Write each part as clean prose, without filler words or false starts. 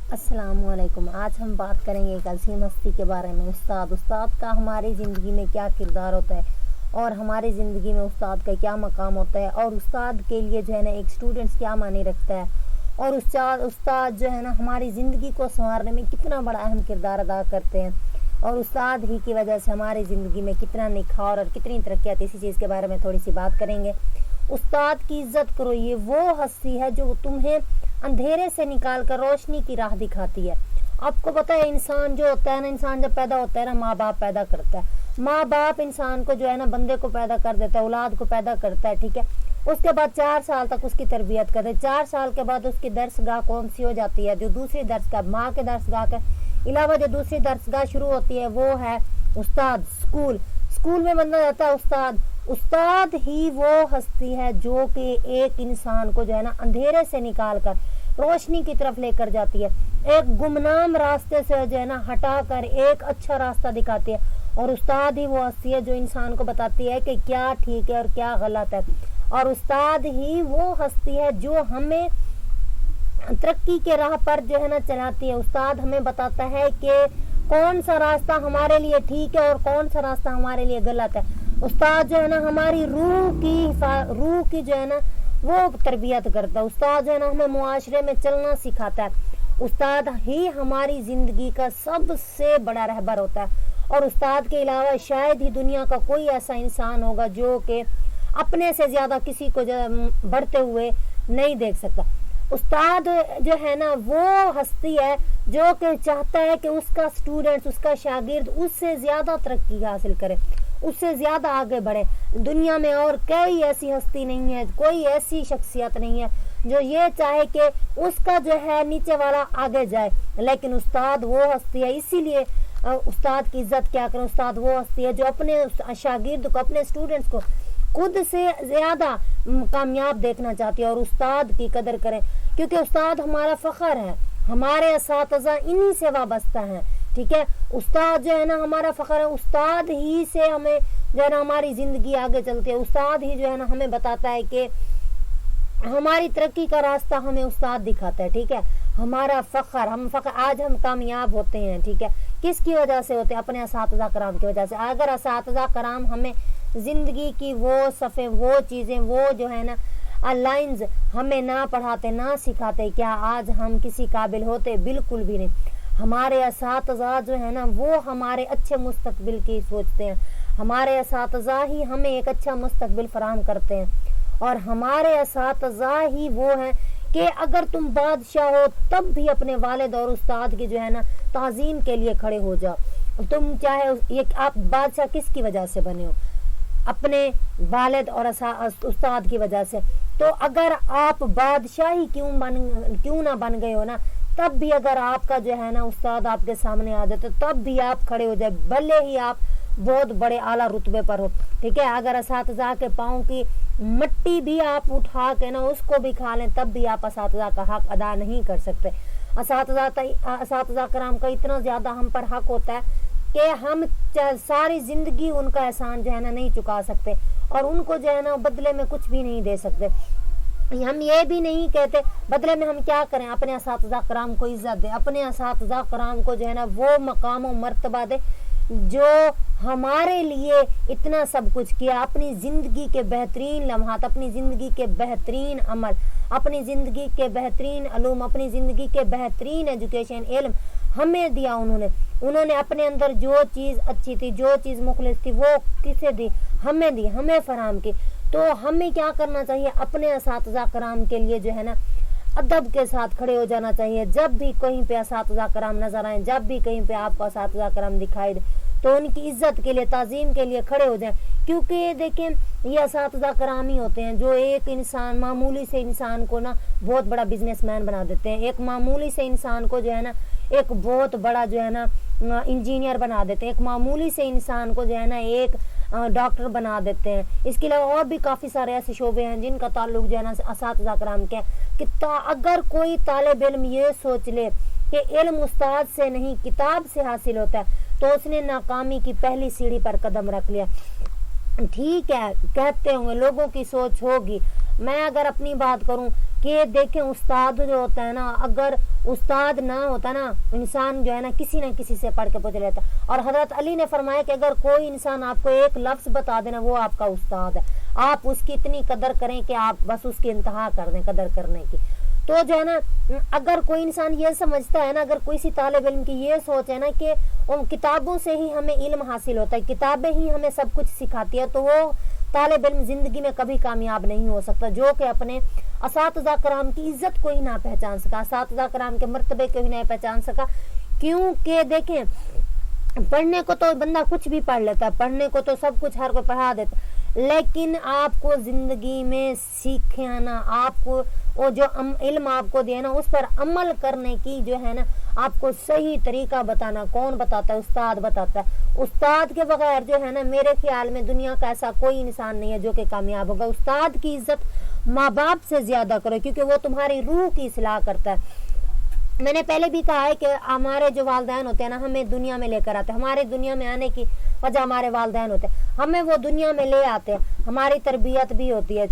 अस्सलाम वालेकुम। आज हम बात करेंगे एक अजीम हस्ती के बारे में, उस्ताद का हमारी ज़िंदगी में क्या किरदार होता है और हमारी ज़िंदगी में उस्ताद का क्या मकाम होता है और उस्ताद के लिए जो है ना एक स्टूडेंट्स क्या माने रखता है और उस्ताद जो है ना हमारी ज़िंदगी को संवारने में कितना बड़ा अहम किरदार अदा करते हैं और उस्ताद ही की वजह से हमारी ज़िंदगी में कितना निखार और कितनी तरक्की आती है। इसी चीज़ के बारे में थोड़ी सी बात करेंगे। उस्ताद की इज्जत करो, ये वो हस्ती है जो तुम्हें अंधेरे से निकाल कर रोशनी की राह दिखाती है। आपको पता है इंसान जो होता है ना, इंसान जब पैदा होता है ना, माँ बाप पैदा करता है। माँ बाप इंसान को जो है ना बंदे को पैदा कर देता है, औलाद को पैदा करता है, ठीक है। उसके बाद 4 साल तक उसकी तरबियत करते हैं। 4 साल के बाद उसकी दर्सगाह कौन सी हो जाती है? जो दूसरी दर्सगाह, माँ के दर्सगाह के अलावा जो दूसरी दर्सगाह शुरू होती है वो है उस्ताद, स्कूल में बंदा जाता है उस्ताद। उस्ताद ही वो हस्ती है जो कि एक इंसान को जो है ना अंधेरे से निकाल कर रोशनी की तरफ लेकर जाती है, एक गुमनाम रास्ते से जो है ना हटा कर एक अच्छा रास्ता दिखाती है। और उस्ताद ही वो हस्ती है जो इंसान को बताती है कि क्या ठीक है और क्या गलत है। और उस्ताद ही वो हस्ती है जो हमें तरक्की के राह पर जो है ना चलाती है। उस्ताद हमें बताता है कि कौन सा रास्ता हमारे लिए ठीक है और कौन सा रास्ता हमारे लिए गलत है। उस्ताद जो है ना हमारी रूह की जो है ना वो तरबियत करता है। उस्ताद जो है ना हमें मुआशरे में चलना सिखाता है। उस्ताद ही हमारी जिंदगी का सबसे बड़ा रहबर होता है और उस्ताद के अलावा शायद ही दुनिया का कोई ऐसा इंसान होगा जो कि अपने से ज्यादा किसी को बढ़ते हुए नहीं देख सकता। उस्ताद जो है ना वो हस्ती है जो कि चाहता है कि उसका स्टूडेंट, उसका शागिर्द उससे ज्यादा तरक्की हासिल करे, उससे ज्यादा आगे बढ़े। दुनिया में और कोई ऐसी हस्ती नहीं है, कोई ऐसी शख्सियत नहीं है जो ये चाहे कि उसका जो है नीचे वाला आगे जाए, लेकिन उस्ताद वो हस्ती है। इसीलिए उस्ताद की इज्जत क्या करें, उस्ताद वो हस्ती है जो अपने शागिर्द को, अपने स्टूडेंट्स को खुद से ज्यादा कामयाब देखना चाहती है और उस्ताद की कदर करें, क्योंकि उस्ताद हमारा फख्र है, हमारे असातिज़ा इन्हीं से वाबस्ता हैं, ठीक है। उस्ताद जो है ना हमारा फख्र है, उस्ताद ही से हमें जो है ना हमारी जिंदगी आगे चलती है। उस्ताद ही जो है ना हमें बताता है कि हमारी तरक्की का रास्ता हमें उस्ताद दिखाता है, ठीक है। हमारा फख्र, आज हम कामयाब होते हैं, ठीक है, किसकी वजह से होते हैं? अपने असातिज़ा कराम की वजह से। अगर असातिज़ा कराम हमें जिंदगी की वो सफ़े, वो चीज़ें, वो जो है ना लाइंस हमें ना पढ़ाते, ना सिखाते, क्या आज हम किसी काबिल होते? बिल्कुल भी नहीं। हमारे असातिज़ा जो है ना वो हमारे अच्छे मुस्तकबिल की सोचते हैं, हमारे असातिज़ा ही हमें एक अच्छा मुस्तकबिल फराहम करते हैं और हमारे असातिज़ा ही वो हैं कि अगर तुम बादशाह हो तब भी अपने वालिद और उस्ताद की जो है ना ताज़ीम के लिए खड़े हो जाओ। तुम चाहे ये आप बादशाह किसकी वजह से बने हो? अपने वालिद और उस्ताद की वजह से। तो अगर आप बादशाही क्यों ना बन गए हो ना, तब भी अगर आपका जो है ना उस्ताद आपके सामने आ जाए तो तब भी आप खड़े हो जाए, भले ही आप बहुत बड़े आला रुतबे पर हो, ठीक है। अगर असातिज़ा के पाँव की मिट्टी भी आप उठा के ना उसको भी खा लें तब भी आप असातिज़ा का हक अदा नहीं कर सकते। असातिज़ा कराम का इतना ज़्यादा हम पर हक होता है कि हम सारी ज़िंदगी उनका एहसान जो है ना नहीं चुका सकते और उनको जो है ना बदले में कुछ भी नहीं दे सकते। हम ये भी नहीं कहते बदले में हम क्या करें, अपने असातिज़ा कराम को इज्जत दे, अपने असातिज़ा कराम को जो है ना वो मकाम और मर्तबा दे जो हमारे लिए इतना सब कुछ किया। अपनी ज़िंदगी के बेहतरीन लम्हात, अपनी ज़िंदगी के बेहतरीन अमल, अपनी ज़िंदगी के बेहतरीन अलूम, अपनी ज़िंदगी के बेहतरीन एजुकेशन, इल्म हमें दिया। उन्होंने अपने अंदर जो चीज़ अच्छी थी, जो चीज़ मुखलिस थी, वो किसे दी? हमें दी, हमें फराहम की। तो हमें क्या करना चाहिए? अपने असातिज़ा कराम के लिए जो है ना अदब के साथ खड़े हो जाना चाहिए। जब भी कहीं पे असातिज़ा कराम नजर आए, जब भी कहीं पे आपको असातिज़ा कराम दिखाई दे तो उनकी इज्जत के लिए, ताज़ीम के लिए खड़े हो जाएं, क्योंकि देखें ये असातिज़ा कराम ही होते हैं जो एक इंसान, मामूली से इंसान को ना बहुत बड़ा बिजनेसमैन बना देते हैं, एक मामूली से इंसान को जो है ना एक बहुत बड़ा जो है ना इंजीनियर बना देते हैं, एक मामूली से इंसान को जो है ना एक डॉक्टर बना देते हैं। इसके अलावा और भी काफ़ी सारे ऐसे शोबे हैं जिनका ताल्लुक जो है ना असातिज़ा कराम के कि अगर कोई तालिब इल्म ये सोच ले कि इल्म उस्ताद से नहीं किताब से हासिल होता है तो उसने नाकामी की पहली सीढ़ी पर कदम रख लिया। ठीक है, कहते होंगे, लोगों की सोच होगी। मैं अगर अपनी बात करूं کہ دیکھیں استاد جو ہوتا ہے نا، اگر استاد نہ ہوتا نا، انسان جو ہے نا کسی نہ کسی سے پڑھ کے پوچھ لیتا. اور حضرت علی نے فرمایا کہ اگر کوئی انسان آپ کو ایک لفظ بتا دینا وہ آپ کا استاد ہے، آپ اس کی اتنی قدر کریں کہ آپ بس اس کی انتہا کر دیں قدر کرنے کی. تو جو ہے نا اگر کوئی انسان یہ سمجھتا ہے نا، اگر کوئی سی طالب علم کی یہ سوچ ہے نا کہ کتابوں سے ہی ہمیں علم حاصل ہوتا ہے، کتابیں ہی ہمیں سب کچھ سکھاتی ہے، تو وہ طالب علم زندگی میں کبھی کامیاب نہیں ہو سکتا، جو کہ اپنے اساتذہ کرام کی عزت کو ہی نہ پہچان سکا، اساتذہ کرام کے مرتبے کو ہی نہیں پہچان سکا. کیونکہ دیکھیں پڑھنے کو تو بندہ کچھ بھی پڑھ لیتا ہے، پڑھنے کو تو سب کچھ ہر کوئی پڑھا دیتا، لیکن آپ کو زندگی میں سیکھنا نا، آپ کو وہ جو علم آپ کو دیا نا اس پر عمل کرنے کی جو ہے نا آپ کو صحیح طریقہ بتانا کون بتاتا ہے؟ استاد بتاتا ہے. استاد کے بغیر جو ہے نا میرے خیال میں دنیا کا ایسا کوئی انسان نہیں ہے جو کہ کامیاب ہوگا. استاد کی عزت ماں باپ سے زیادہ کرو، کیونکہ وہ تمہاری روح کی اصلاح کرتا ہے. میں نے پہلے بھی کہا ہے کہ ہمارے جو والدین ہوتے ہیں نا ہمیں دنیا میں لے کر آتے ہیں، ہمارے دنیا میں آنے کی وجہ ہمارے والدین ہوتے ہیں، ہمیں وہ دنیا میں لے آتے ہیں، ہماری تربیت بھی ہوتی ہے.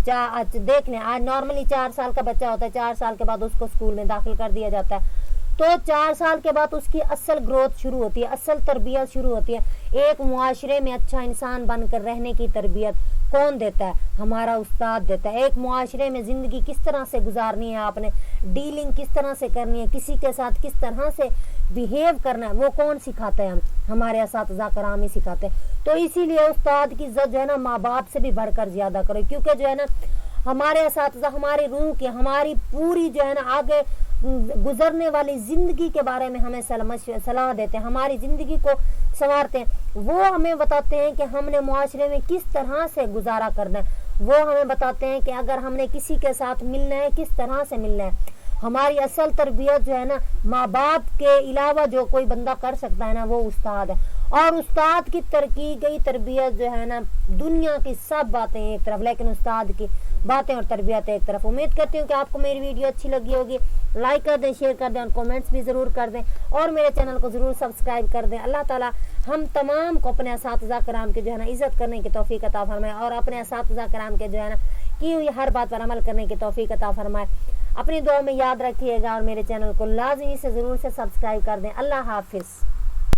دیکھ لیں آج نارملی 4 سال کا بچہ ہوتا ہے، 4 سال کے بعد اس کو اسکول میں داخل کر دیا جاتا ہے، تو 4 سال کے بعد اس کی اصل گروتھ شروع ہوتی ہے، اصل تربیت شروع ہوتی ہے. ایک معاشرے میں اچھا انسان بن کر رہنے کی تربیت کون دیتا ہے؟ ہمارا استاد دیتا ہے. ایک معاشرے میں زندگی کس طرح سے گزارنی ہے، آپ نے ڈیلنگ کس طرح سے کرنی ہے، کسی کے ساتھ کس طرح سے بیہیو کرنا ہے، وہ کون سکھاتا ہے؟ ہمارے اساتذہ کرام ہی سکھاتے ہیں. تو اسی لیے استاد کی عزت جو ہے نا ماں باپ سے بھی بڑھ کر زیادہ کرو، کیونکہ جو ہے نا ہمارے اساتذہ ہماری روح کی، ہماری پوری جو ہے نا آگے گزرنے والی زندگی کے بارے میں ہمیں صلاح دیتے ہیں، ہماری زندگی کو سنوارتے ہیں. وہ ہمیں بتاتے ہیں کہ ہم نے معاشرے میں کس طرح سے گزارا کرنا ہے، وہ ہمیں بتاتے ہیں کہ اگر ہم نے کسی کے ساتھ ملنا ہے کس طرح سے ملنا ہے. ہماری اصل تربیت جو ہے نا ماں باپ کے علاوہ جو کوئی بندہ کر سکتا ہے نا وہ استاد ہے. اور استاد کی کی گئی تربیت جو ہے نا دنیا کی سب باتیں ایک طرف، لیکن استاد کی باتیں اور تربیت ایک طرف. امید کرتی ہوں کہ آپ کو میری ویڈیو اچھی لگی ہوگی. لائک کر دیں، شیئر کر دیں اور کامنٹس بھی ضرور کر دیں، اور میرے چینل کو ضرور سبسکرائب کر دیں. اللہ تعالیٰ ہم تمام کو اپنے اساتذہ کرام کے جو ہے نا عزت کرنے کی توفیق عطا فرمائے، اور اپنے اساتذہ کرام کے جو ہے نا کی ہوئی ہر بات پر عمل کرنے کی توفیق عطا فرمائے. اپنی دعا میں یاد رکھیے گا، اور میرے چینل کو لازمی سے ضرور سے سبسکرائب کر دیں. اللہ حافظ.